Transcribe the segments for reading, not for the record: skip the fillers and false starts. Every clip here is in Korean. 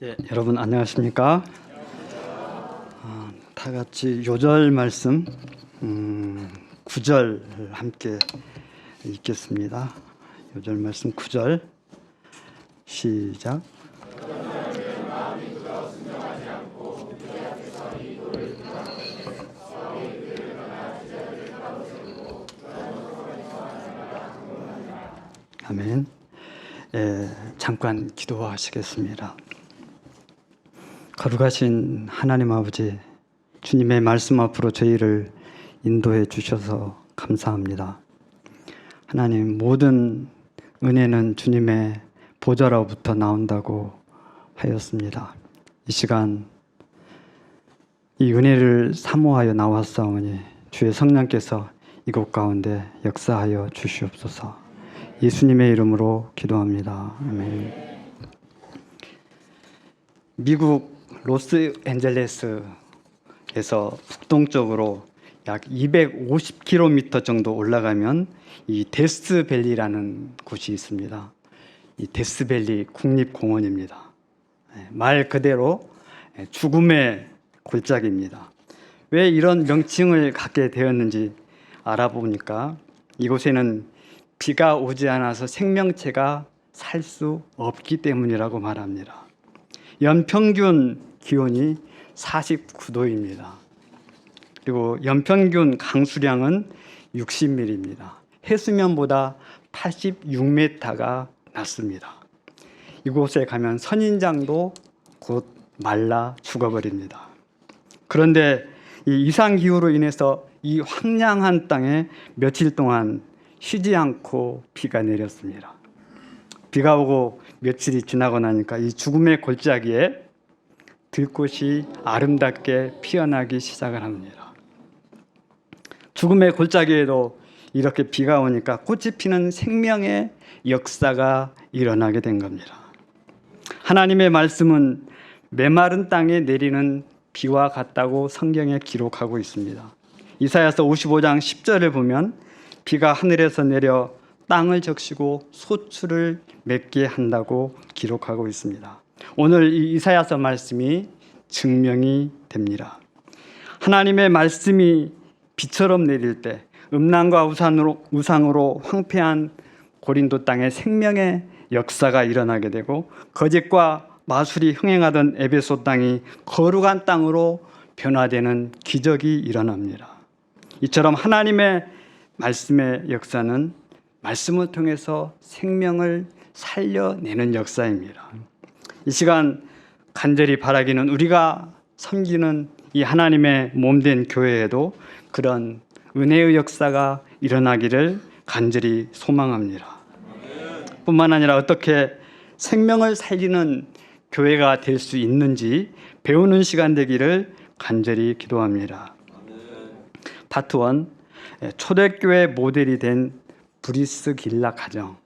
여러분 안녕하십니까? 다 같이 요절 말씀 9절 함께 읽겠습니다. 요절 말씀 9절 시작. 아멘. 잠깐 기도하시겠습니다. 거룩하신 하나님 아버지, 주님의 말씀 앞으로 저희를 인도해 주셔서 감사합니다. 하나님, 모든 은혜는 주님의 보좌로부터 나온다고 하였습니다. 이 시간 이 은혜를 사모하여 나왔사오니 주의 성령께서 이곳 가운데 역사하여 주시옵소서. 예수님의 이름으로 기도합니다. 아멘. 미국 로스앤젤레스에서 북동쪽으로 약 250km 정도 올라가면 이 데스밸리라는 곳이 있습니다. 이 데스밸리 국립공원입니다. 말 그대로 죽음의 골짜기입니다. 왜 이런 명칭을 갖게 되었는지 알아보니까 이곳에는 비가 오지 않아서 생명체가 살 수 없기 때문이라고 말합니다. 연평균 기온이 49도입니다. 그리고 연평균 강수량은 60mm입니다. 해수면보다 86m가 낮습니다. 이곳에 가면 선인장도 곧 말라 죽어버립니다. 그런데 이 이상기후로 인해서 이 황량한 땅에 며칠 동안 쉬지 않고 비가 내렸습니다. 비가 오고 며칠이 지나고 나니까 이 죽음의 골짜기에 들꽃이 아름답게 피어나기 시작을 합니다. 죽음의 골짜기에도 이렇게 비가 오니까 꽃이 피는 생명의 역사가 일어나게 된 겁니다. 하나님의 말씀은 메마른 땅에 내리는 비와 같다고 성경에 기록하고 있습니다. 이사야서 55장 10절을 보면 비가 하늘에서 내려 땅을 적시고 소출을 맺게 한다고 기록하고 있습니다. 오늘 이 이사야서 말씀이 증명이 됩니다. 하나님의 말씀이 비처럼 내릴 때 음란과 우상으로 황폐한 고린도 땅에 생명의 역사가 일어나게 되고 거짓과 마술이 흥행하던 에베소 땅이 거룩한 땅으로 변화되는 기적이 일어납니다. 이처럼 하나님의 말씀의 역사는 말씀을 통해서 생명을 살려내는 역사입니다. 이 시간 간절히 바라기는 우리가 섬기는 이 하나님의 몸된 교회에도 그런 은혜의 역사가 일어나기를 간절히 소망합니다. 뿐만 아니라 어떻게 생명을 살리는 교회가 될 수 있는지 배우는 시간 되기를 간절히 기도합니다. 파트 1, 초대교회 모델이 된 브리스길라 가정.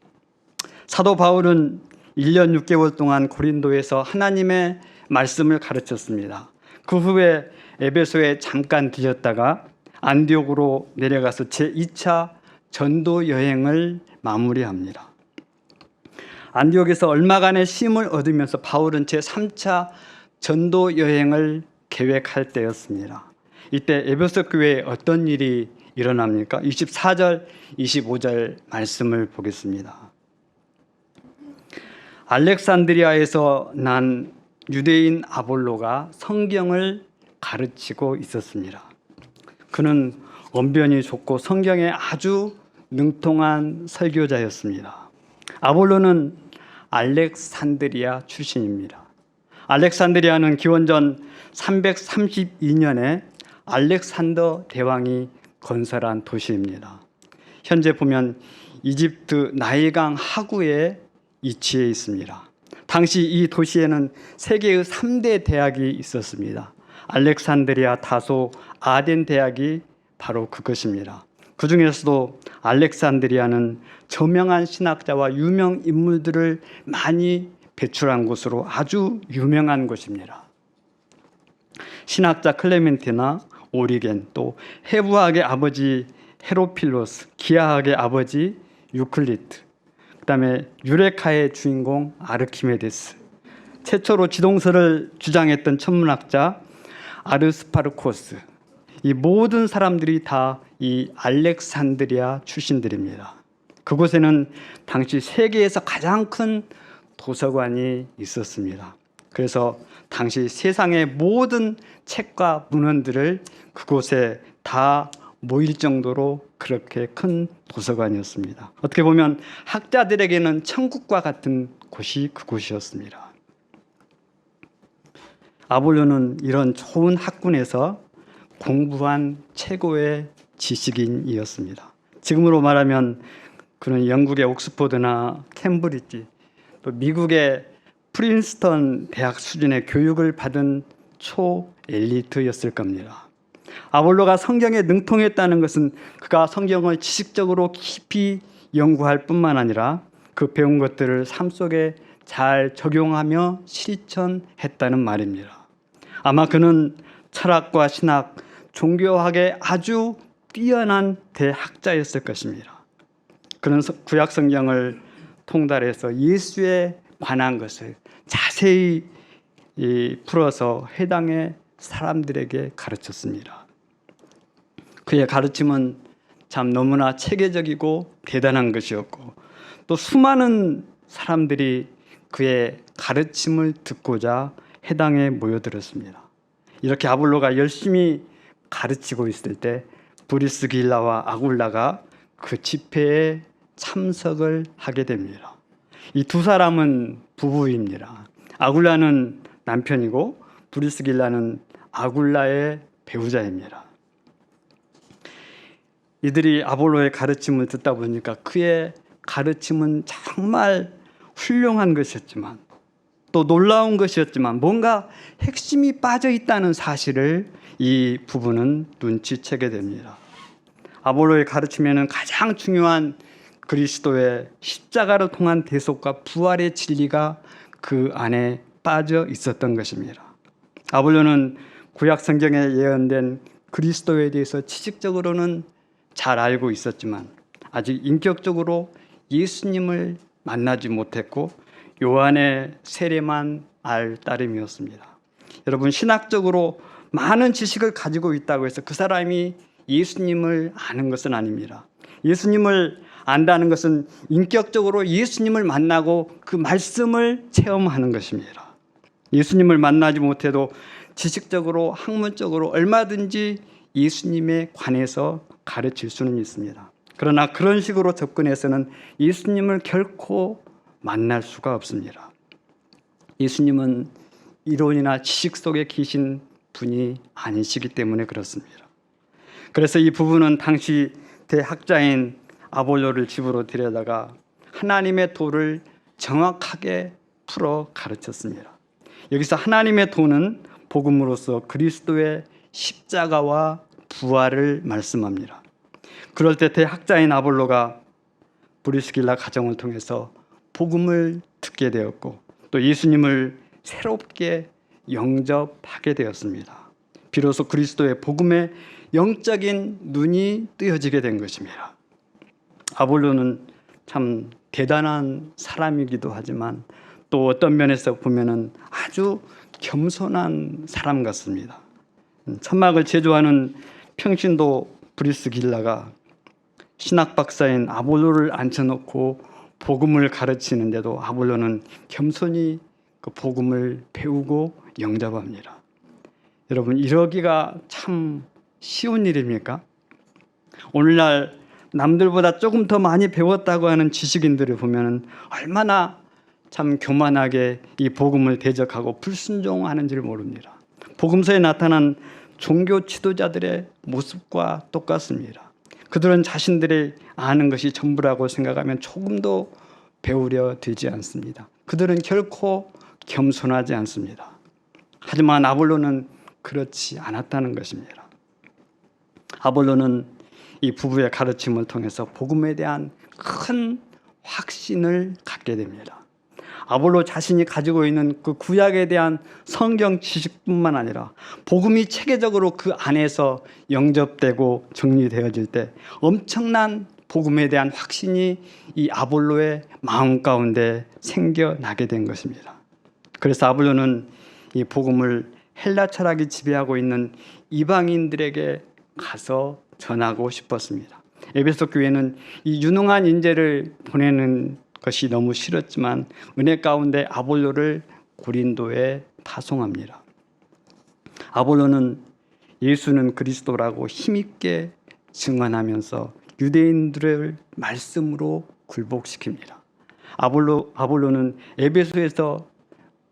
사도 바울은 1년 6개월 동안 고린도에서 하나님의 말씀을 가르쳤습니다. 그 후에 에베소에 잠깐 들렸다가 안디옥으로 내려가서 제2차 전도 여행을 마무리합니다. 안디옥에서 얼마간의 쉼을 얻으면서 바울은 제3차 전도 여행을 계획할 때였습니다. 이때 에베소 교회에 어떤 일이 일어납니까? 24절, 25절 말씀을 보겠습니다. 알렉산드리아에서 난 유대인 아볼로가 성경을 가르치고 있었습니다. 그는 언변이 좋고 성경에 아주 능통한 설교자였습니다. 아볼로는 알렉산드리아 출신입니다. 알렉산드리아는 기원전 332년에 알렉산더 대왕이 건설한 도시입니다. 현재 보면 이집트 나일강 하구에 위치해 있습니다. 당시 이 도시에는 세계의 3대 대학이 있었습니다. 알렉산드리아, 다소, 아덴 대학이 바로 그것입니다. 그 중에서도 알렉산드리아는 저명한 신학자와 유명 인물들을 많이 배출한 곳으로 아주 유명한 곳입니다. 신학자 클레멘티나, 오리겐, 또 해부학의 아버지 헤로필로스, 기하학의 아버지 유클리드, 그 다음에 유레카의 주인공 아르키메데스, 최초로 지동설을 주장했던 천문학자 아르스파르코스, 이 모든 사람들이 다 이 알렉산드리아 출신들입니다. 그곳에는 당시 세계에서 가장 큰 도서관이 있었습니다. 그래서 당시 세상의 모든 책과 문헌들을 그곳에 다 모일 정도로 그렇게 큰 도서관이었습니다. 어떻게 보면 학자들에게는 천국과 같은 곳이 그곳이었습니다. 아볼로는 이런 좋은 학군에서 공부한 최고의 지식인이었습니다. 지금으로 말하면 그는 영국의 옥스퍼드나 캠브리지, 또 미국의 프린스턴 대학 수준의 교육을 받은 초엘리트였을 겁니다. 아볼로가 성경에 능통했다는 것은 그가 성경을 지식적으로 깊이 연구할 뿐만 아니라 그 배운 것들을 삶 속에 잘 적용하며 실천했다는 말입니다. 아마 그는 철학과 신학, 종교학에 아주 뛰어난 대학자였을 것입니다. 그는 구약 성경을 통달해서 예수에 관한 것을 자세히 풀어서 해당의 사람들에게 가르쳤습니다. 그의 가르침은 참 너무나 체계적이고 대단한 것이었고, 또 수많은 사람들이 그의 가르침을 듣고자 해당에 모여들었습니다. 이렇게 아볼로가 열심히 가르치고 있을 때 브리스길라와 아굴라가 그 집회에 참석을 하게 됩니다. 이 두 사람은 부부입니다. 아굴라는 남편이고 브리스길라는 아굴라의 배우자입니다. 이들이 아볼로의 가르침을 듣다 보니까 그의 가르침은 정말 훌륭한 것이었지만, 또 놀라운 것이었지만 뭔가 핵심이 빠져 있다는 사실을 이 부부는 눈치채게 됩니다. 아볼로의 가르침에는 가장 중요한 그리스도의 십자가를 통한 대속과 부활의 진리가 그 안에 빠져 있었던 것입니다. 아볼로는 구약 성경에 예언된 그리스도에 대해서 지식적으로는 잘 알고 있었지만 아직 인격적으로 예수님을 만나지 못했고 요한의 세례만 알 따름이었습니다. 여러분, 신학적으로 많은 지식을 가지고 있다고 해서 그 사람이 예수님을 아는 것은 아닙니다. 예수님을 안다는 것은 인격적으로 예수님을 만나고 그 말씀을 체험하는 것입니다. 예수님을 만나지 못해도 지식적으로, 학문적으로 얼마든지 예수님에 관해서 가르칠 수는 있습니다. 그러나 그런 식으로 접근해서는 예수님을 결코 만날 수가 없습니다. 예수님은 이론이나 지식 속에 계신 분이 아니시기 때문에 그렇습니다. 그래서 이 부부는 당시 대학자인 아볼로를 집으로 데려다가 하나님의 도를 정확하게 풀어 가르쳤습니다. 여기서 하나님의 도는 복음으로서 그리스도의 십자가와 부활을 말씀합니다. 그럴 때 대학자인 아볼로가 브리스길라 가정을 통해서 복음을 듣게 되었고, 또 예수님을 새롭게 영접하게 되었습니다. 비로소 그리스도의 복음에 영적인 눈이 뜨여지게 된 것입니다. 아볼로는 참 대단한 사람이기도 하지만 또 어떤 면에서 보면은 아주 겸손한 사람 같습니다. 천막을 제조하는 평신도 브리스길라가 신학 박사인 아볼로를 앉혀놓고 복음을 가르치는데도 아볼로는 겸손히 그 복음을 배우고 영접합니다. 여러분, 이러기가 참 쉬운 일입니까? 오늘날 남들보다 조금 더 많이 배웠다고 하는 지식인들을 보면 얼마나 참 교만하게 이 복음을 대적하고 불순종하는지를 모릅니다. 복음서에 나타난 종교 지도자들의 모습과 똑같습니다. 그들은 자신들이 아는 것이 전부라고 생각하면 조금도 배우려 들지 않습니다. 그들은 결코 겸손하지 않습니다. 하지만 아볼로는 그렇지 않았다는 것입니다. 아볼로는 이 부부의 가르침을 통해서 복음에 대한 큰 확신을 갖게 됩니다. 아볼로 자신이 가지고 있는 그 구약에 대한 성경 지식뿐만 아니라 복음이 체계적으로 그 안에서 영접되고 정리되어질 때 엄청난 복음에 대한 확신이 이 아볼로의 마음 가운데 생겨나게 된 것입니다. 그래서 아볼로는 이 복음을 헬라 철학이 지배하고 있는 이방인들에게 가서 전하고 싶었습니다. 에베소 교회는 이 유능한 인재를 보내는 것이 너무 싫었지만 은혜 가운데 아볼로를 고린도에 파송합니다. 아볼로는 예수는 그리스도라고 힘있게 증언하면서 유대인들을 말씀으로 굴복시킵니다. 아볼로는 에베소에서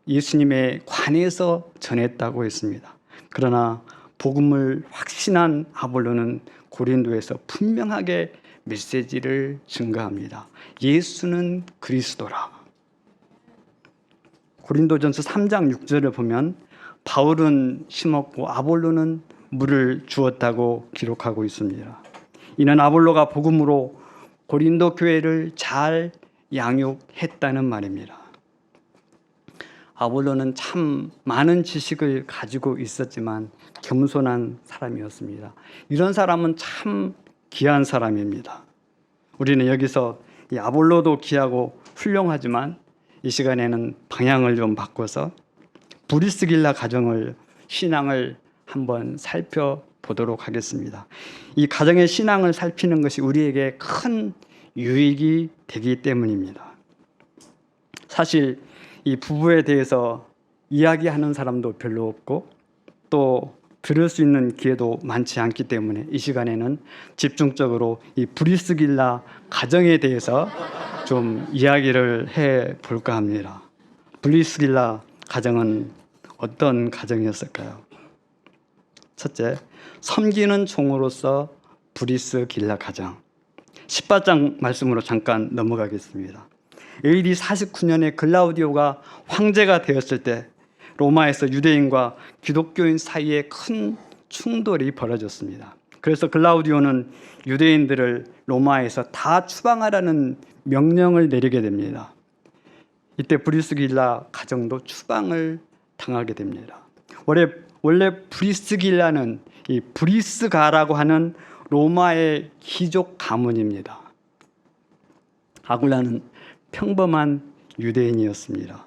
예수님에 관해서 전했다고 했습니다. 그러나 복음을 확신한 아볼로는 고린도에서 분명하게 메시지를 증거합니다. 예수는 그리스도라. 고린도전서 3장 6절을 보면 바울은 심었고 아볼로는 물을 주었다고 기록하고 있습니다. 이는 아볼로가 복음으로 고린도 교회를 잘 양육했다는 말입니다. 아볼로는 참 많은 지식을 가지고 있었지만 겸손한 사람이었습니다. 이런 사람은 참 귀한 사람입니다. 우리는 여기서 이 아볼로도 귀하고 훌륭하지만 이 시간에는 방향을 좀 바꿔서 브리스길라 가정을 신앙을 한번 살펴보도록 하겠습니다. 이 가정의 신앙을 살피는 것이 우리에게 큰 유익이 되기 때문입니다. 사실 이 부부에 대해서 이야기하는 사람도 별로 없고 또 들을 수 있는 기회도 많지 않기 때문에 이 시간에는 집중적으로 이 브리스길라 가정에 대해서 좀 이야기를 해 볼까 합니다. 브리스길라 가정은 어떤 가정이었을까요? 첫째, 섬기는 종으로서 브리스길라 가정. 18장 말씀으로 잠깐 넘어가겠습니다. AD 49년에 글라우디오가 황제가 되었을 때 로마에서 유대인과 기독교인 사이에 큰 충돌이 벌어졌습니다. 그래서 글라우디오는 유대인들을 로마에서 다 추방하라는 명령을 내리게 됩니다. 이때 브리스길라 가정도 추방을 당하게 됩니다. 원래 브리스길라는 이 브리스가라고 하는 로마의 귀족 가문입니다. 아굴라는 평범한 유대인이었습니다.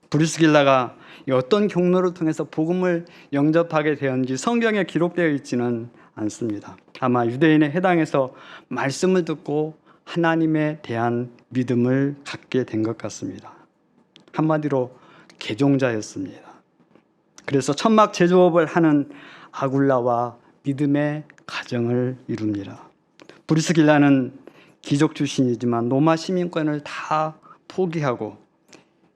브리스길라가 어떤 경로를 통해서 복음을 영접하게 되었는지 성경에 기록되어 있지는 않습니다. 아마 유대인에 해당해서 말씀을 듣고 하나님에 대한 믿음을 갖게 된 것 같습니다. 한마디로 개종자였습니다. 그래서 천막 제조업을 하는 아굴라와 믿음의 가정을 이룹니다. 브리스길라는 귀족 출신이지만 로마 시민권을 다 포기하고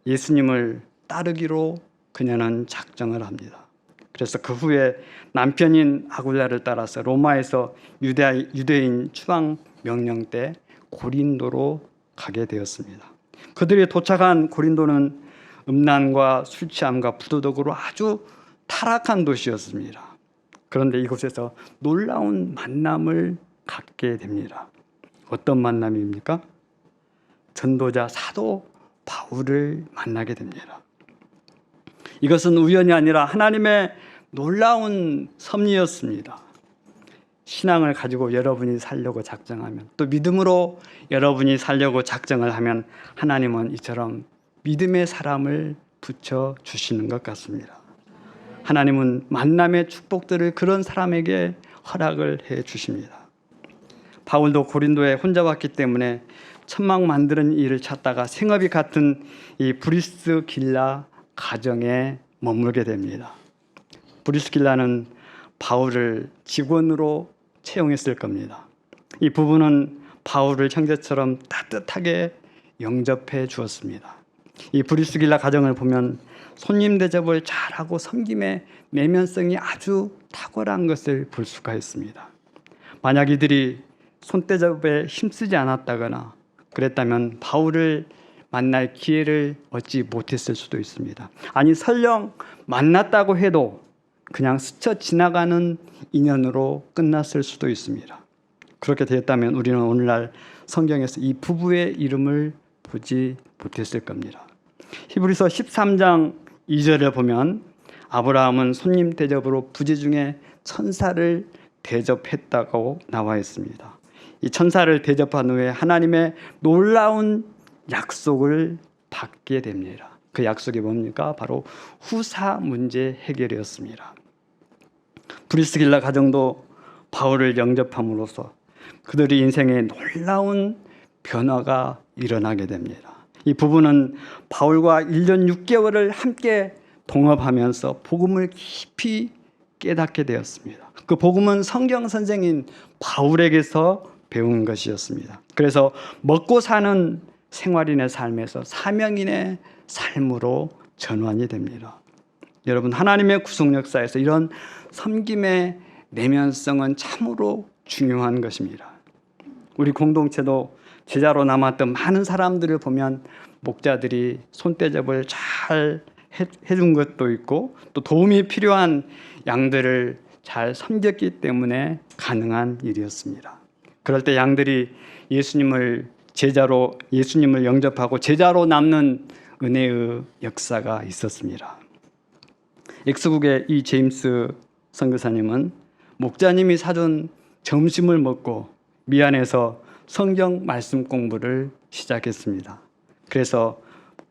예수님을 따르기로 그녀는 작정을 합니다. 그래서 그 후에 남편인 아굴라를 따라서 로마에서 유대인 추방 명령 때 고린도로 가게 되었습니다. 그들이 도착한 고린도는 음란과 술 취함과 부도덕으로 아주 타락한 도시였습니다. 그런데 이곳에서 놀라운 만남을 갖게 됩니다. 어떤 만남입니까? 전도자 사도 바울을 만나게 됩니다. 이것은 우연이 아니라 하나님의 놀라운 섭리였습니다. 신앙을 가지고 여러분이 살려고 작정하면, 또 믿음으로 여러분이 살려고 작정을 하면 하나님은 이처럼 믿음의 사람을 붙여주시는 것 같습니다. 하나님은 만남의 축복들을 그런 사람에게 허락을 해 주십니다. 바울도 고린도에 혼자 왔기 때문에 천막 만드는 일을 찾다가 생업이 같은 이 브리스길라 가정에 머물게 됩니다. 브리스길라는 바울을 직원으로 채용했을 겁니다. 이 부부는 바울을 형제처럼 따뜻하게 영접해 주었습니다. 이 브리스길라 가정을 보면 손님 대접을 잘하고 섬김의 내면성이 아주 탁월한 것을 볼 수가 있습니다. 만약 이들이 손대접에 힘쓰지 않았다거나 그랬다면 바울을 만날 기회를 얻지 못했을 수도 있습니다. 아니 설령 만났다고 해도 그냥 스쳐 지나가는 인연으로 끝났을 수도 있습니다. 그렇게 되었다면 우리는 오늘날 성경에서 이 부부의 이름을 보지 못했을 겁니다. 히브리서 13장 2절에 보면 아브라함은 손님 대접으로 부지 중에 천사를 대접했다고 나와 있습니다. 이 천사를 대접한 후에 하나님의 놀라운 약속을 받게 됩니다. 그 약속이 뭡니까? 바로 후사 문제 해결이었습니다. 브리스길라 가정도 바울을 영접함으로써 그들의 인생에 놀라운 변화가 일어나게 됩니다. 이 부부는 바울과 1년 6개월을 함께 동업하면서 복음을 깊이 깨닫게 되었습니다. 그 복음은 성경 선생인 바울에게서 배운 것이었습니다. 그래서 먹고 사는 생활인의 삶에서 사명인의 삶으로 전환이 됩니다. 여러분, 하나님의 구속 역사에서 이런 섬김의 내면성은 참으로 중요한 것입니다. 우리 공동체도 제자로 남았던 많은 사람들을 보면 목자들이 손대접을 잘 해준 것도 있고 또 도움이 필요한 양들을 잘 섬겼기 때문에 가능한 일이었습니다. 그럴 때 양들이 예수님을 영접하고 제자로 남는 은혜의 역사가 있었습니다. 엑스국의 이 제임스 선교사님은 목자님이 사준 점심을 먹고 미안해서 성경 말씀 공부를 시작했습니다. 그래서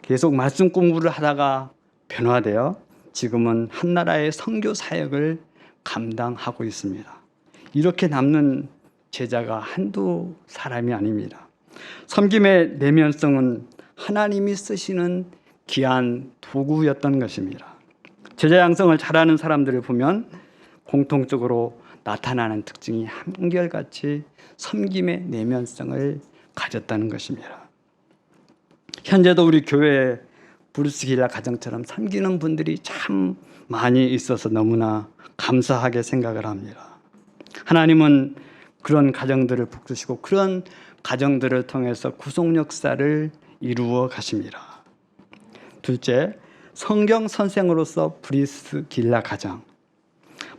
계속 말씀 공부를 하다가 변화되어 지금은 한나라의 선교 사역을 감당하고 있습니다. 이렇게 남는 제자가 한두 사람이 아닙니다. 섬김의 내면성은 하나님이 쓰시는 귀한 도구였던 것입니다. 제자 양성을 잘하는 사람들을 보면 공통적으로 나타나는 특징이 한결같이 섬김의 내면성을 가졌다는 것입니다. 현재도 우리 교회에 브루스길라 가정처럼 섬기는 분들이 참 많이 있어서 너무나 감사하게 생각을 합니다. 하나님은 그런 가정들을 복주시고 그런 가정들을 통해서 구속 역사를 이루어 가십니다. 둘째, 성경 선생으로서 브리스길라 가정.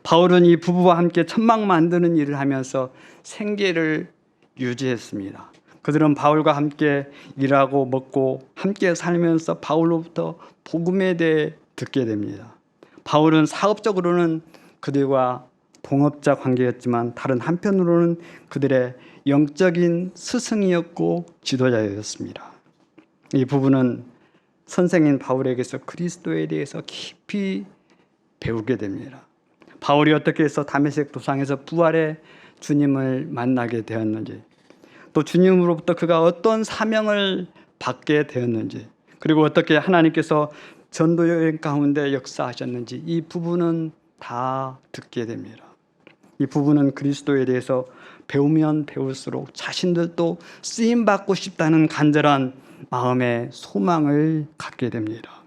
바울은 이 부부와 함께 천막 만드는 일을 하면서 생계를 유지했습니다. 그들은 바울과 함께 일하고 먹고 함께 살면서 바울로부터 복음에 대해 듣게 됩니다. 바울은 사업적으로는 그들과 동업자 관계였지만 다른 한편으로는 그들의 영적인 스승이었고 지도자였습니다. 이 부부는 선생인 바울에게서 그리스도에 대해서 깊이 배우게 됩니다. 바울이 어떻게 해서 다메섹 도상에서 부활의 주님을 만나게 되었는지, 또 주님으로부터 그가 어떤 사명을 받게 되었는지, 그리고 어떻게 하나님께서 전도 여행 가운데 역사하셨는지 이 부부는 다 듣게 됩니다. 이 부부는 그리스도에 대해서 배우면 배울수록 자신들도 쓰임받고 싶다는 간절한 마음의 소망을 갖게 됩니다.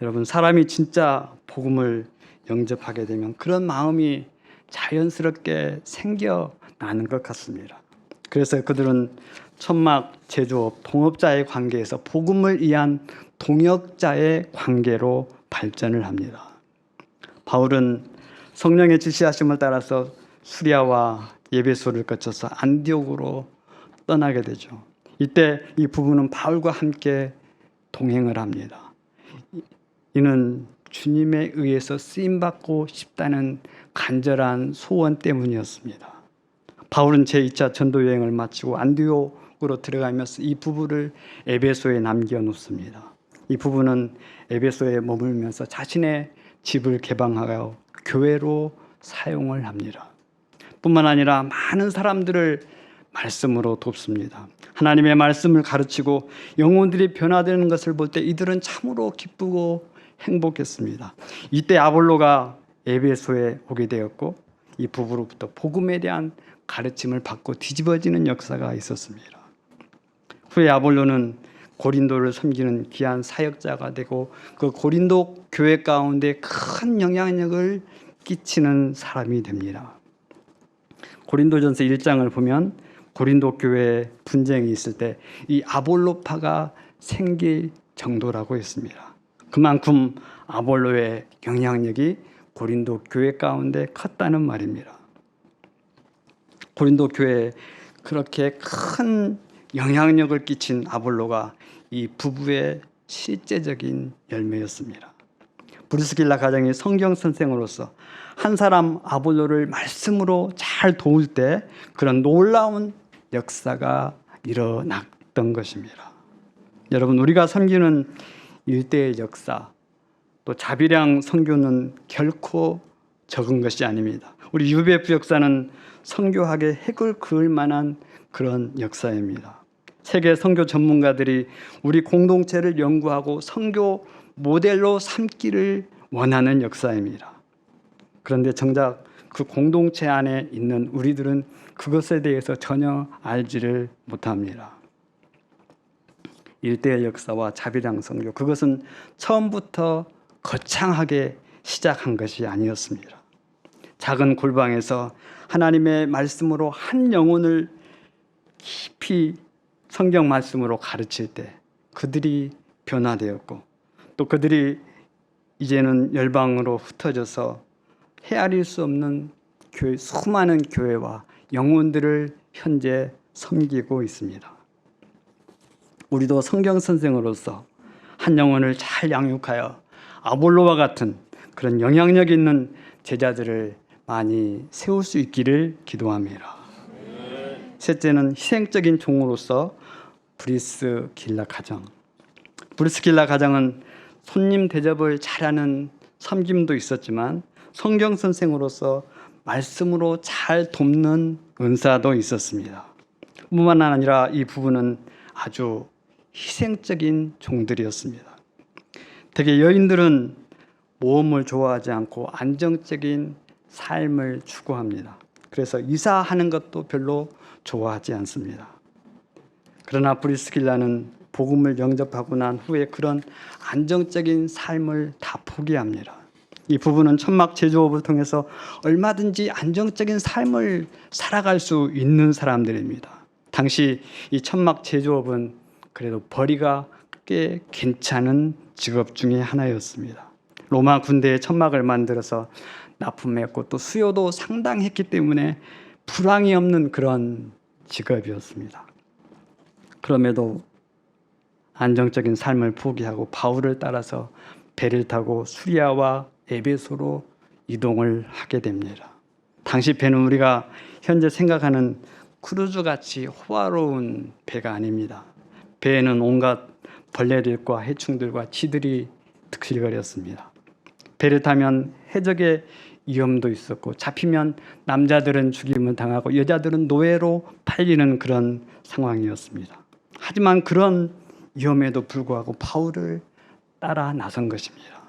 여러분, 사람이 진짜 복음을 영접하게 되면 그런 마음이 자연스럽게 생겨나는 것 같습니다. 그래서 그들은 천막 제조업, 동업자의 관계에서 복음을 위한 동역자의 관계로 발전을 합니다. 바울은 성령의 지시하심을 따라서 수리아와 예배소를 거쳐서 안디옥으로 떠나게 되죠. 이때 이 부부는 바울과 함께 동행을 합니다. 이는 주님에 의해서 쓰임받고 싶다는 간절한 소원 때문이었습니다. 바울은 제2차 전도 여행을 마치고 안디옥으로 들어가면서 이 부부를 에베소에 남겨놓습니다. 이 부부는 에베소에 머물면서 자신의 집을 개방하여 교회로 사용을 합니다. 뿐만 아니라 많은 사람들을 말씀으로 돕습니다. 하나님의 말씀을 가르치고 영혼들이 변화되는 것을 볼 때 이들은 참으로 기쁘고 행복했습니다. 이때 아볼로가 에베소에 오게 되었고 이 부부로부터 복음에 대한 가르침을 받고 뒤집어지는 역사가 있었습니다. 후에 아볼로는 고린도를 섬기는 귀한 사역자가 되고 그 고린도 교회 가운데 큰 영향력을 끼치는 사람이 됩니다. 고린도전서 1장을 보면 고린도 교회에 분쟁이 있을 때 이 아볼로파가 생길 정도라고 했습니다. 그만큼 아볼로의 영향력이 고린도 교회 가운데 컸다는 말입니다. 고린도 교회에 그렇게 큰 영향력을 끼친 아볼로가 이 부부의 실제적인 열매였습니다. 브리스길라 가정의 성경 선생으로서 한 사람 아볼로를 말씀으로 잘 도울 때 그런 놀라운 역사가 일어났던 것입니다. 여러분, 우리가 섬기는 일대의 역사, 또 자비량 선교는 결코 적은 것이 아닙니다. 우리 UBF 역사는 선교학의 핵을 그을 만한 그런 역사입니다. 세계 선교 전문가들이 우리 공동체를 연구하고 선교 모델로 삼기를 원하는 역사입니다. 그런데 정작 그 공동체 안에 있는 우리들은 그것에 대해서 전혀 알지를 못합니다. 일대의 역사와 자비량 선교, 그것은 처음부터 거창하게 시작한 것이 아니었습니다. 작은 골방에서 하나님의 말씀으로 한 영혼을 깊이 성경 말씀으로 가르칠 때 그들이 변화되었고, 또 그들이 이제는 열방으로 흩어져서 헤아릴 수 없는 교회, 수많은 교회와 영혼들을 현재 섬기고 있습니다. 우리도 성경 선생으로서 한 영혼을 잘 양육하여 아볼로와 같은 그런 영향력 있는 제자들을 많이 세울 수 있기를 기도합니다. 셋째는 희생적인 종으로서 브리스길라 가정. 브리스길라 가정은 손님 대접을 잘하는 섬김도 있었지만 성경 선생으로서 말씀으로 잘 돕는 은사도 있었습니다. 뿐만 아니라 이 부부는 아주 희생적인 종들이었습니다. 대개 여인들은 모험을 좋아하지 않고 안정적인 삶을 추구합니다. 그래서 이사하는 것도 별로 좋아하지 않습니다. 그러나 브리스길라는 복음을 영접하고 난 후에 그런 안정적인 삶을 다 포기합니다. 이 부부는 천막 제조업을 통해서 얼마든지 안정적인 삶을 살아갈 수 있는 사람들입니다. 당시 이 천막 제조업은 그래도 벌이가 꽤 괜찮은 직업 중에 하나였습니다. 로마 군대의 천막을 만들어서 납품했고 또 수요도 상당했기 때문에 불황이 없는 그런 직업이었습니다. 그럼에도 안정적인 삶을 포기하고 바울을 따라서 배를 타고 수리아와 에베소로 이동을 하게 됩니다. 당시 배는 우리가 현재 생각하는 크루즈같이 호화로운 배가 아닙니다. 배에는 온갖 벌레들과 해충들과 쥐들이 득실거렸습니다. 배를 타면 해적의 위험도 있었고, 잡히면 남자들은 죽임을 당하고 여자들은 노예로 팔리는 그런 상황이었습니다. 하지만 그런 위험에도 불구하고 바울을 따라 나선 것입니다.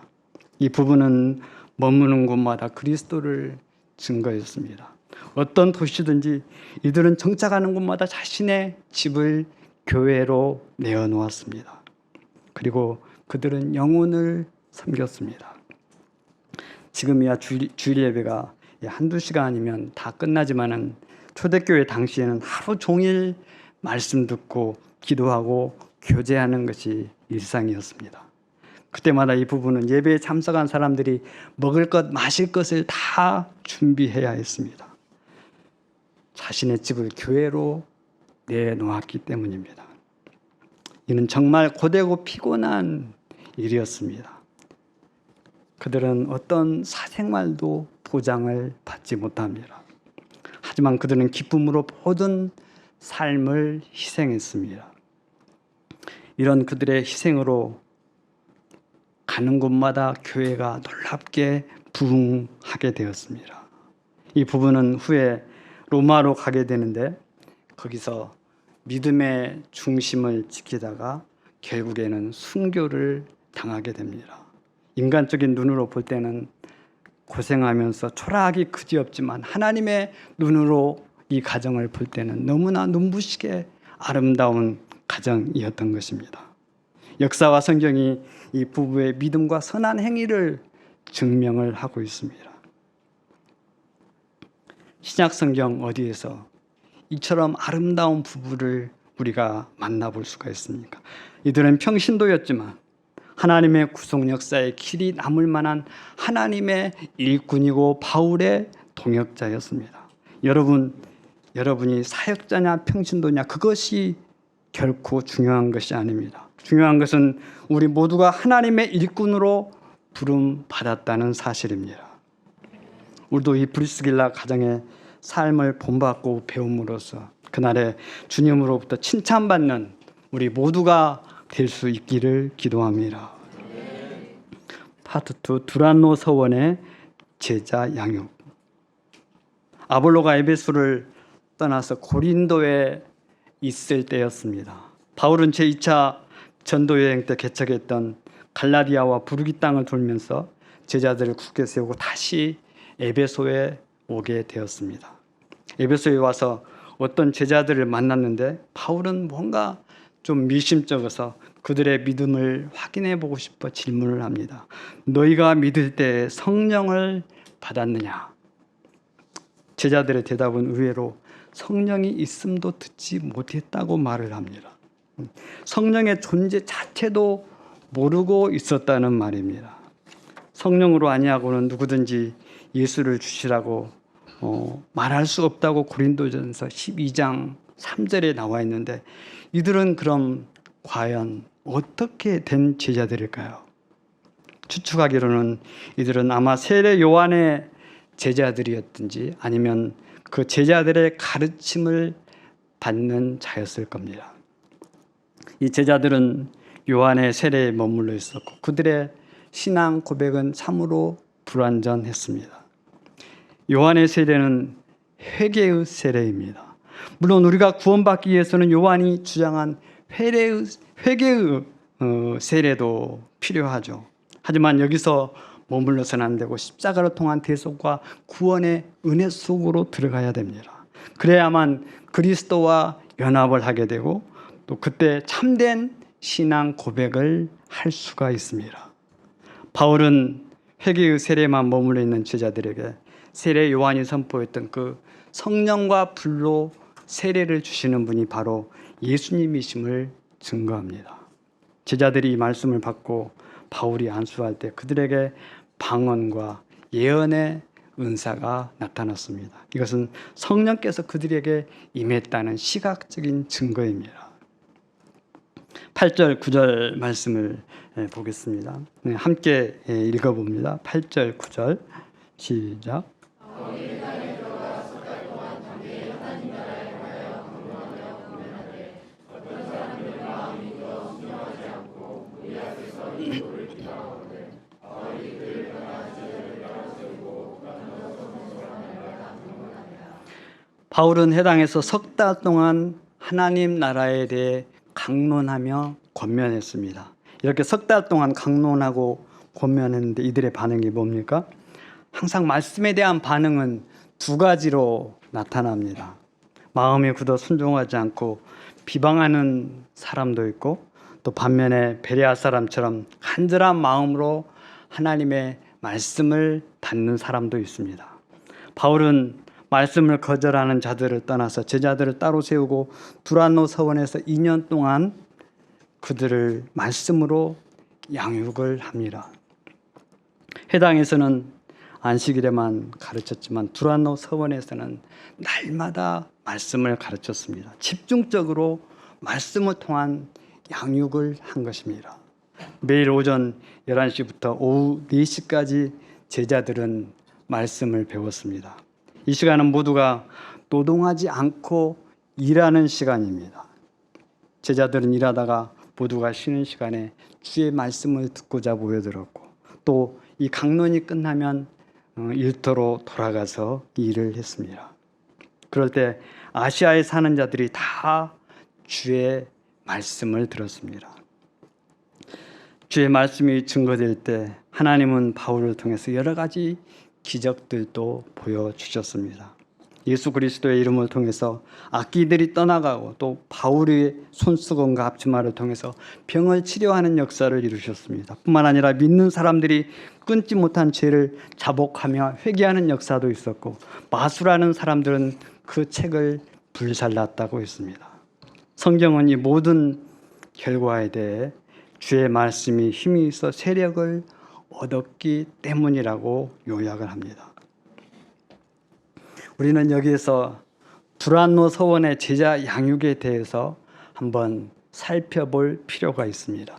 이 부부는 머무는 곳마다 그리스도를 증거했습니다. 어떤 도시든지 이들은 정착하는 곳마다 자신의 집을 교회로 내어놓았습니다. 그리고 그들은 영혼을 섬겼습니다. 지금이야 주일 예배가 한두 시간이면 다 끝나지만은 초대교회 당시에는 하루 종일 말씀 듣고 기도하고 교제하는 것이 일상이었습니다. 그때마다 이 부부는 예배에 참석한 사람들이 먹을 것, 마실 것을 다 준비해야 했습니다. 자신의 집을 교회로 내놓았기 때문입니다. 이는 정말 고되고 피곤한 일이었습니다. 그들은 어떤 사생활도 보장을 받지 못합니다. 하지만 그들은 기쁨으로 모든 삶을 희생했습니다. 이런 그들의 희생으로 가는 곳마다 교회가 놀랍게 부흥하게 되었습니다. 이 부부는 후에 로마로 가게 되는데 거기서 믿음의 중심을 지키다가 결국에는 순교를 당하게 됩니다. 인간적인 눈으로 볼 때는 고생하면서 초라하기 그지없지만 하나님의 눈으로 이 가정을 볼 때는 너무나 눈부시게 아름다운 가정이었던 것입니다. 역사와 성경이 이 부부의 믿음과 선한 행위를 증명을 하고 있습니다. 신약 성경 어디에서 이처럼 아름다운 부부를 우리가 만나볼 수가 있습니까? 이들은 평신도였지만 하나님의 구속 역사의 길이 남을 만한 하나님의 일꾼이고 바울의 동역자였습니다. 여러분이 사역자냐 평신도냐 그것이 결코 중요한 것이 아닙니다. 중요한 것은 우리 모두가 하나님의 일꾼으로 부름 받았다는 사실입니다. 우리도 이 브리스길라 가정의 삶을 본받고 배움으로써 그날에 주님으로부터 칭찬받는 우리 모두가 될 수 있기를 기도합니다. 파트 2 두란노 서원의 제자 양육. 아볼로가 에베소를 떠나서 고린도에 있을 때였습니다. 바울은 제2차 전도 여행 때 개척했던 갈라디아와 부르기 땅을 돌면서 제자들을 굳게 세우고 다시 에베소에 오게 되었습니다. 에베소에 와서 어떤 제자들을 만났는데 바울은 뭔가 좀 미심쩍어서 그들의 믿음을 확인해 보고 싶어 질문을 합니다. 너희가 믿을 때 성령을 받았느냐? 제자들의 대답은 의외로 성령이 있음도 듣지 못했다고 말을 합니다. 성령의 존재 자체도 모르고 있었다는 말입니다. 성령으로 아니하고는 누구든지 예수를 주시라고 말할 수 없다고 고린도전서 12장 3절에 나와 있는데 이들은 그럼 과연 어떻게 된 제자들일까요? 추측하기로는 이들은 아마 세례 요한의 제자들이었든지 아니면 그 제자들의 가르침을 받는 자였을 겁니다. 이 제자들은 요한의 세례에 머물러 있었고 그들의 신앙 고백은 참으로 불완전했습니다. 요한의 세례는 회개의 세례입니다. 물론 우리가 구원받기 위해서는 요한이 주장한 회개의 세례도 필요하죠. 하지만 여기서 머물러서는 안 되고 십자가로 통한 대속과 구원의 은혜 속으로 들어가야 됩니다. 그래야만 그리스도와 연합을 하게 되고 또 그때 참된 신앙 고백을 할 수가 있습니다. 바울은 회개의 세례만 머물러 있는 제자들에게 세례 요한이 선포했던 그 성령과 불로 세례를 주시는 분이 바로 예수님이심을 증거합니다. 제자들이 이 말씀을 받고 바울이 안수할 때 그들에게 방언과 예언의 은사가 나타났습니다. 이것은 성령께서 그들에게 임했다는 시각적인 증거입니다. 8절 9절 말씀을 보겠습니다. 함께 읽어봅니다. 8절 9절 시작. 바울은 해당에서 석 달 동안 하나님 나라에 대해 강론하며 권면했습니다. 이렇게 석 달 동안 강론하고 권면했는데 이들의 반응이 뭡니까? 항상 말씀에 대한 반응은 두 가지로 나타납니다. 마음이 굳어 순종하지 않고 비방하는 사람도 있고 또 반면에 베레아 사람처럼 간절한 마음으로 하나님의 말씀을 받는 사람도 있습니다. 바울은 말씀을 거절하는 자들을 떠나서 제자들을 따로 세우고 두란노 서원에서 2년 동안 그들을 말씀으로 양육을 합니다. 해당에서는 안식일에만 가르쳤지만 두란노 서원에서는 날마다 말씀을 가르쳤습니다. 집중적으로 말씀을 통한 양육을 한 것입니다. 매일 오전 11시부터 오후 4시까지 제자들은 말씀을 배웠습니다. 이 시간은 모두가 노동하지 않고 일하는 시간입니다. 제자들은 일하다가 모두가 쉬는 시간에 주의 말씀을 듣고자 모여들었고 또 이 강론이 끝나면 일터로 돌아가서 일을 했습니다. 그럴 때 아시아에 사는 자들이 다 주의 말씀을 들었습니다. 주의 말씀이 증거될 때 하나님은 바울을 통해서 여러 가지 기적들도 보여주셨습니다. 예수 그리스도의 이름을 통해서 악귀들이 떠나가고 또 바울의 손수건과 앞치마를 통해서 병을 치료하는 역사를 이루셨습니다. 뿐만 아니라 믿는 사람들이 끊지 못한 죄를 자복하며 회개하는 역사도 있었고 마술하는 사람들은 그 책을 불살랐다고 했습니다. 성경은 이 모든 결과에 대해 주의 말씀이 힘이 있어 세력을 얻었기 때문이라고 요약을 합니다. 우리는 여기에서 두란노 서원의 제자 양육에 대해서 한번 살펴볼 필요가 있습니다.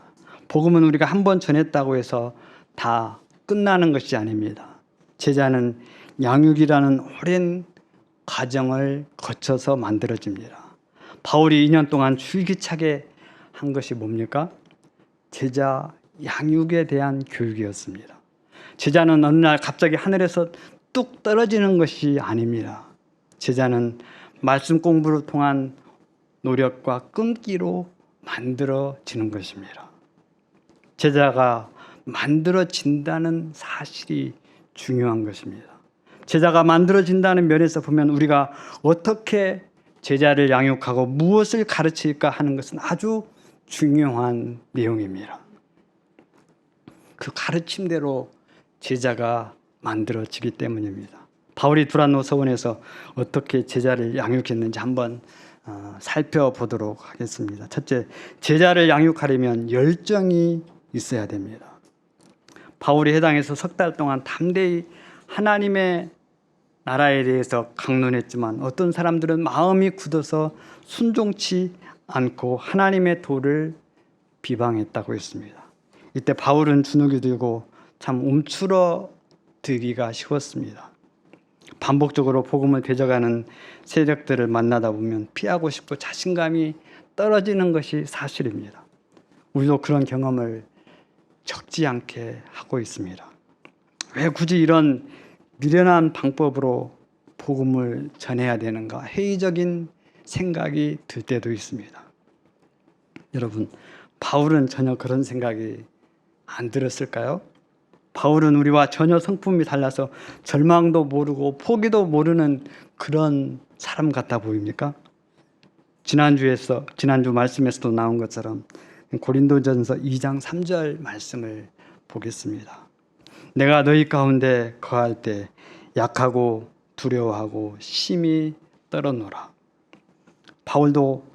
복음은 우리가 한번 전했다고 해서 다 끝나는 것이 아닙니다. 제자는 양육이라는 오랜 과정을 거쳐서 만들어집니다. 바울이 2년 동안 줄기차게 한 것이 뭡니까? 제자 양육에 대한 교육이었습니다. 제자는 어느 날 갑자기 하늘에서 뚝 떨어지는 것이 아닙니다. 제자는 말씀 공부를 통한 노력과 끈기로 만들어지는 것입니다. 제자가 만들어진다는 사실이 중요한 것입니다. 제자가 만들어진다는 면에서 보면 우리가 어떻게 제자를 양육하고 무엇을 가르칠까 하는 것은 아주 중요한 내용입니다. 그 가르침대로 제자가 만들어지기 때문입니다. 바울이 두란노 서원에서 어떻게 제자를 양육했는지 한번 살펴보도록 하겠습니다. 첫째, 제자를 양육하려면 열정이 있어야 됩니다. 바울이 해당에서 석 달 동안 담대히 하나님의 나라에 대해서 강론했지만 어떤 사람들은 마음이 굳어서 순종치 않고 하나님의 도를 비방했다고 했습니다. 이때 바울은 주눅이 들고 참 움츠러들기가 쉬웠습니다. 반복적으로 복음을 되져가는 세력들을 만나다 보면 피하고 싶고 자신감이 떨어지는 것이 사실입니다. 우리도 그런 경험을 적지 않게 하고 있습니다. 왜 굳이 이런 미련한 방법으로 복음을 전해야 되는가? 회의적인 생각이 들 때도 있습니다. 여러분, 바울은 전혀 그런 생각이 안 들었을까요? 바울은 우리와 전혀 성품이 달라서 절망도 모르고 포기도 모르는 그런 사람 같아 보입니까? 지난주 말씀에서도 나온 것처럼 고린도전서 2장 3절 말씀을 보겠습니다. 내가 너희 가운데 거할 때 약하고 두려워하고 심히 떨어노라. 바울도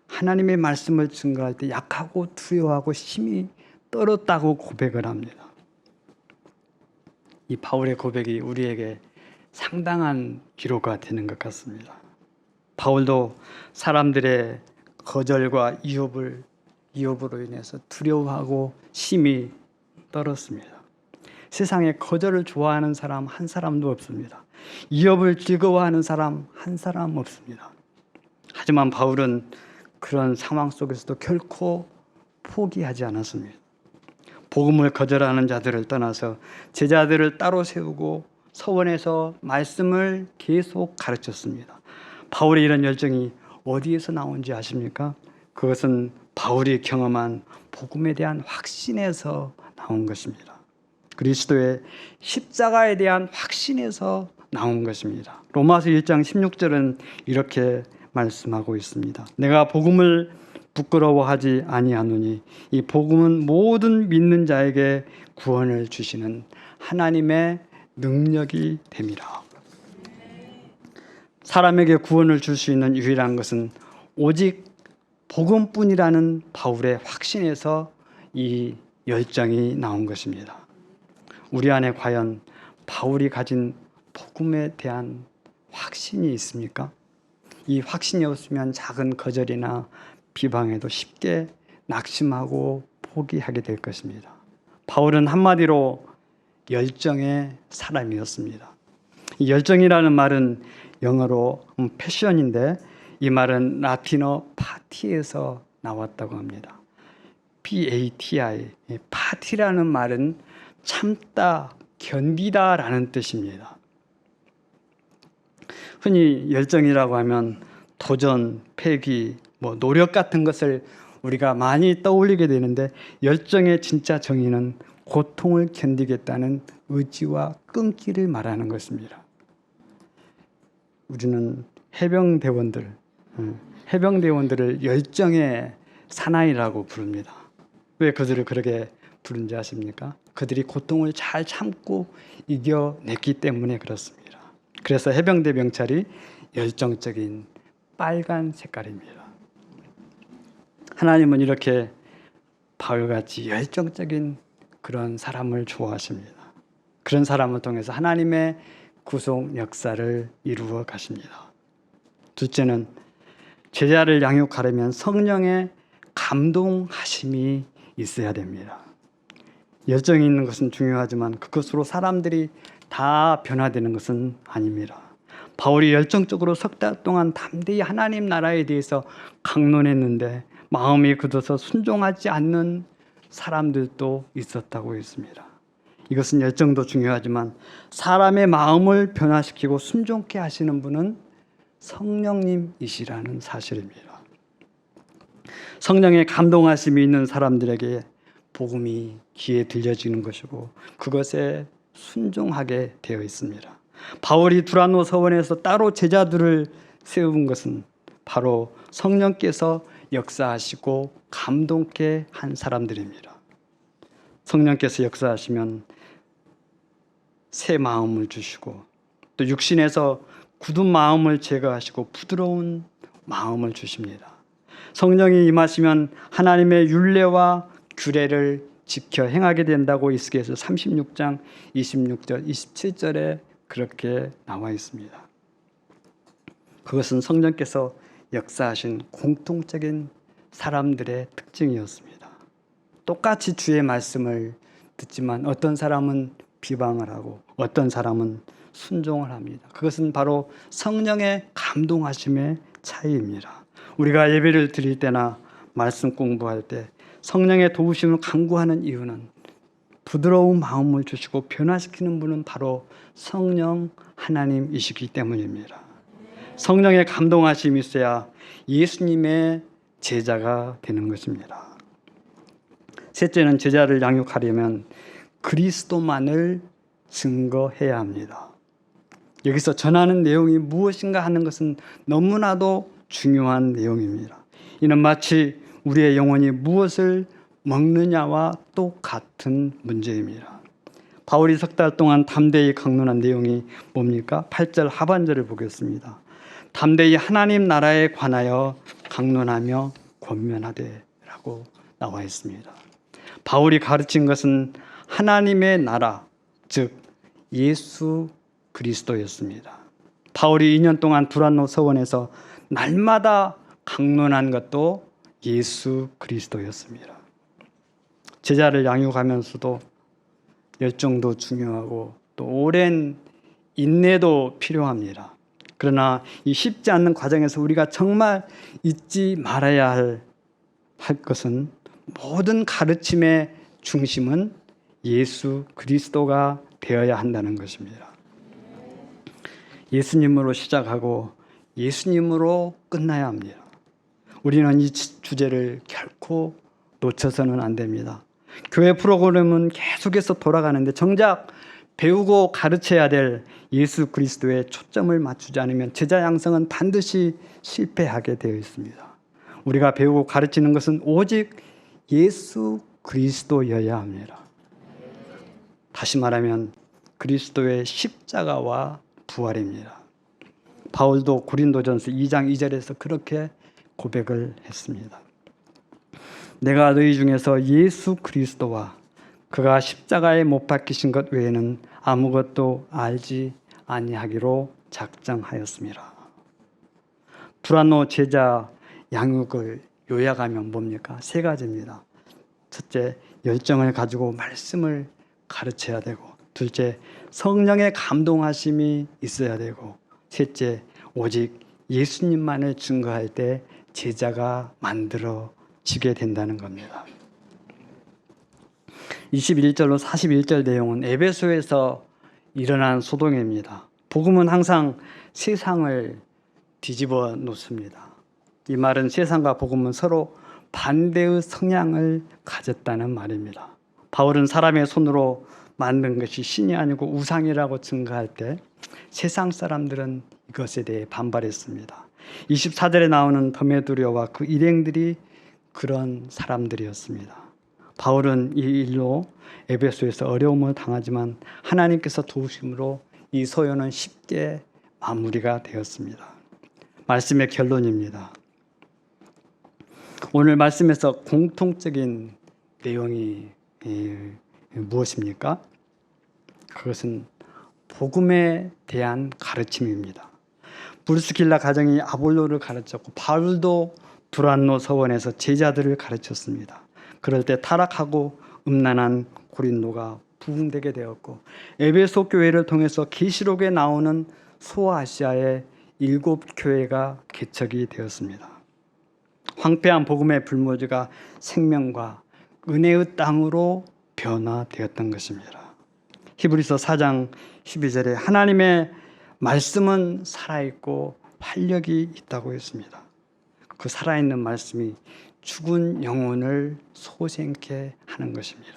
하나님의 말씀을 증거할 때 약하고 두려워하고 심히 떨었다고 고백을 합니다. 이 바울의 고백이 우리에게 상당한 기로가 되는 것 같습니다. 바울도 사람들의 거절과 이업으로 인해서 두려워하고 심히 떨었습니다. 세상에 거절을 좋아하는 사람 한 사람도 없습니다. 이업을 즐거워하는 사람 한 사람 없습니다. 하지만 바울은 그런 상황 속에서도 결코 포기하지 않았습니다. 복음을 거절하는 자들을 떠나서 제자들을 따로 세우고 서원에서 말씀을 계속 가르쳤습니다. 바울의 이런 열정이 어디에서 나온지 아십니까? 그것은 바울이 경험한 복음에 대한 확신에서 나온 것입니다. 그리스도의 십자가에 대한 확신에서 나온 것입니다. 로마서 1장 16절은 이렇게 말씀하고 있습니다. 내가 복음을 부끄러워하지 아니하노니 이 복음은 모든 믿는 자에게 구원을 주시는 하나님의 능력이 됨이라. 사람에게 구원을 줄 수 있는 유일한 것은 오직 복음뿐이라는 바울의 확신에서 이 열정이 나온 것입니다. 우리 안에 과연 바울이 가진 복음에 대한 확신이 있습니까? 이 확신이 없으면 작은 거절이나 비방에도 쉽게 낙심하고 포기하게 될 것입니다. 바울은 한마디로 열정의 사람이었습니다. 이 열정이라는 말은 영어로 패션인데 이 말은 라틴어 파티에서 나왔다고 합니다. PATI, 파티라는 말은 참다, 견디다라는 뜻입니다. 흔히 열정이라고 하면 도전, 패기, 노력 같은 것을 우리가 많이 떠올리게 되는데 열정의 진짜 정의는 고통을 견디겠다는 의지와 끈기를 말하는 것입니다. 우리는 해병대원들을 열정의 사나이라고 부릅니다. 왜 그들을 그렇게 부른지 아십니까? 그들이 고통을 잘 참고 이겨냈기 때문에 그렇습니다. 그래서 해병대 명찰이 열정적인 빨간 색깔입니다. 하나님은 이렇게 바울같이 열정적인 그런 사람을 좋아하십니다. 그런 사람을 통해서 하나님의 구속 역사를 이루어 가십니다. 둘째는 제자를 양육하려면 성령의 감동하심이 있어야 됩니다. 열정이 있는 것은 중요하지만 그것으로 사람들이 다 변화되는 것은 아닙니다. 바울이 열정적으로 석 달 동안 담대히 하나님 나라에 대해서 강론했는데 마음이 굳어서 순종하지 않는 사람들도 있었다고 했습니다. 이것은 열정도 중요하지만 사람의 마음을 변화시키고 순종케 하시는 분은 성령님이시라는 사실입니다. 성령의 감동하심이 있는 사람들에게 복음이 귀에 들려지는 것이고 그것에 순종하게 되어 있습니다. 바울이 두란노 서원에서 따로 제자들을 세운 것은 바로 성령께서 역사하시고 감동케 한 사람들입니다. 성령께서 역사하시면 새 마음을 주시고 또 육신에서 굳은 마음을 제거하시고 부드러운 마음을 주십니다. 성령이 임하시면 하나님의 율례와 규례를 지켜 행하게 된다고 에스겔서 36장 26절 27절에 그렇게 나와 있습니다. 그것은 성령께서 역사하신 공통적인 사람들의 특징이었습니다. 똑같이 주의 말씀을 듣지만 어떤 사람은 비방을 하고 어떤 사람은 순종을 합니다. 그것은 바로 성령의 감동하심의 차이입니다. 우리가 예배를 드릴 때나 말씀 공부할 때 성령의 도우심을 간구하는 이유는 부드러운 마음을 주시고 변화시키는 분은 바로 성령 하나님이시기 때문입니다. 성령의 감동하심이 있어야 예수님의 제자가 되는 것입니다. 셋째는 제자를 양육하려면 그리스도만을 증거해야 합니다. 여기서 전하는 내용이 무엇인가 하는 것은 너무나도 중요한 내용입니다. 이는 마치 우리의 영혼이 무엇을 먹느냐와 똑같은 문제입니다. 바울이 석 달 동안 담대히 강론한 내용이 뭡니까? 8절 하반절을 보겠습니다. 담대히 하나님 나라에 관하여 강론하며 권면하되 라고 나와 있습니다. 바울이 가르친 것은 하나님의 나라, 즉 예수 그리스도였습니다. 바울이 2년 동안 두란노 서원에서 날마다 강론한 것도 예수 그리스도였습니다. 제자를 양육하면서도 열정도 중요하고 또 오랜 인내도 필요합니다. 그러나 이 쉽지 않는 과정에서 우리가 정말 잊지 말아야 할 것은 모든 가르침의 중심은 예수 그리스도가 되어야 한다는 것입니다. 예수님으로 시작하고 예수님으로 끝나야 합니다. 우리는 이 주제를 결코 놓쳐서는 안 됩니다. 교회 프로그램은 계속해서 돌아가는데 정작 배우고 가르쳐야 될 예수 그리스도에 초점을 맞추지 않으면 제자 양성은 반드시 실패하게 되어 있습니다. 우리가 배우고 가르치는 것은 오직 예수 그리스도여야 합니다. 다시 말하면 그리스도의 십자가와 부활입니다. 바울도 고린도전서 2장 2절에서 그렇게 고백을 했습니다. 내가 너희 중에서 예수 그리스도와 그가 십자가에 못 박히신 것 외에는 아무것도 알지 아니하기로 작정하였습니다. 두란노 제자 양육을 요약하면 뭡니까? 세 가지입니다. 첫째, 열정을 가지고 말씀을 가르쳐야 되고, 둘째, 성령의 감동하심이 있어야 되고, 셋째, 오직 예수님만을 증거할 때 제자가 만들어지게 된다는 겁니다. 21절로 41절 내용은 에베소에서 일어난 소동입니다. 복음은 항상 세상을 뒤집어 놓습니다. 이 말은 세상과 복음은 서로 반대의 성향을 가졌다는 말입니다. 바울은 사람의 손으로 만든 것이 신이 아니고 우상이라고 증거할 때 세상 사람들은 이것에 대해 반발했습니다. 24절에 나오는 더메두려와 그 일행들이 그런 사람들이었습니다. 바울은 이 일로 에베소에서 어려움을 당하지만 하나님께서 도우심으로 이 소요는 쉽게 마무리가 되었습니다. 말씀의 결론입니다. 오늘 말씀에서 공통적인 내용이 무엇입니까? 그것은 복음에 대한 가르침입니다. 브루스길라 가정이 아볼로를 가르쳤고 바울도 두란노 서원에서 제자들을 가르쳤습니다. 그럴 때 타락하고 음란한 고린도가 부흥되게 되었고 에베소 교회를 통해서 계시록에 나오는 소아시아의 7교회가 개척이 되었습니다. 황폐한 복음의 불모지가 생명과 은혜의 땅으로 변화되었던 것입니다. 히브리서 4장 12절에 하나님의 말씀은 살아있고 활력이 있다고 했습니다. 그 살아있는 말씀이 죽은 영혼을 소생케 하는 것입니다.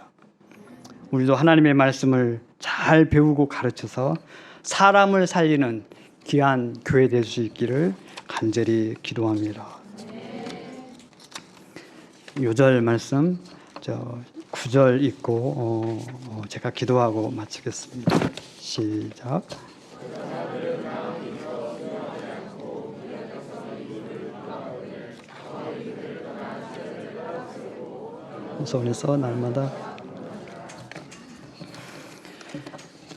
우리도 하나님의 말씀을 잘 배우고 가르쳐서 사람을 살리는 귀한 교회 될 수 있기를 간절히 기도합니다. 요절 말씀 9절 읽고 제가 기도하고 마치겠습니다. 시작. 손에서 날마다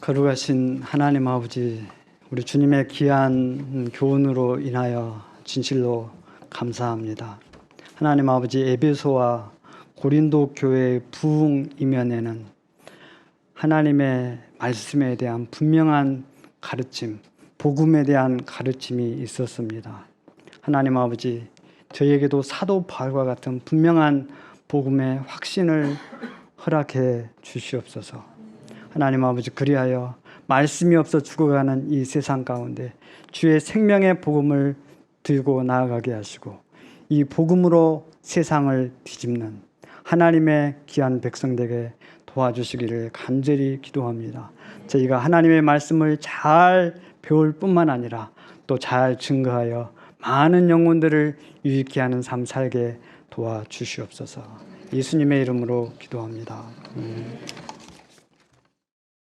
거룩하신 하나님 아버지, 우리 주님의 귀한 교훈으로 인하여 진실로 감사합니다. 하나님 아버지, 에베소와 고린도 교회의 부흥 이면에는 하나님의 말씀에 대한 분명한 가르침, 복음에 대한 가르침이 있었습니다. 하나님 아버지, 저에게도 사도 바울과 같은 분명한 복음의 확신을 허락해 주시옵소서. 하나님 아버지, 그리하여 말씀이 없어 죽어가는 이 세상 가운데 주의 생명의 복음을 들고 나아가게 하시고 이 복음으로 세상을 뒤집는 하나님의 귀한 백성 되게 도와주시기를 간절히 기도합니다. 저희가 하나님의 말씀을 잘 배울 뿐만 아니라 또 잘 증거하여 많은 영혼들을 유익케 하는 삶 살게 도와주시옵소서. 예수님의 이름으로 기도합니다.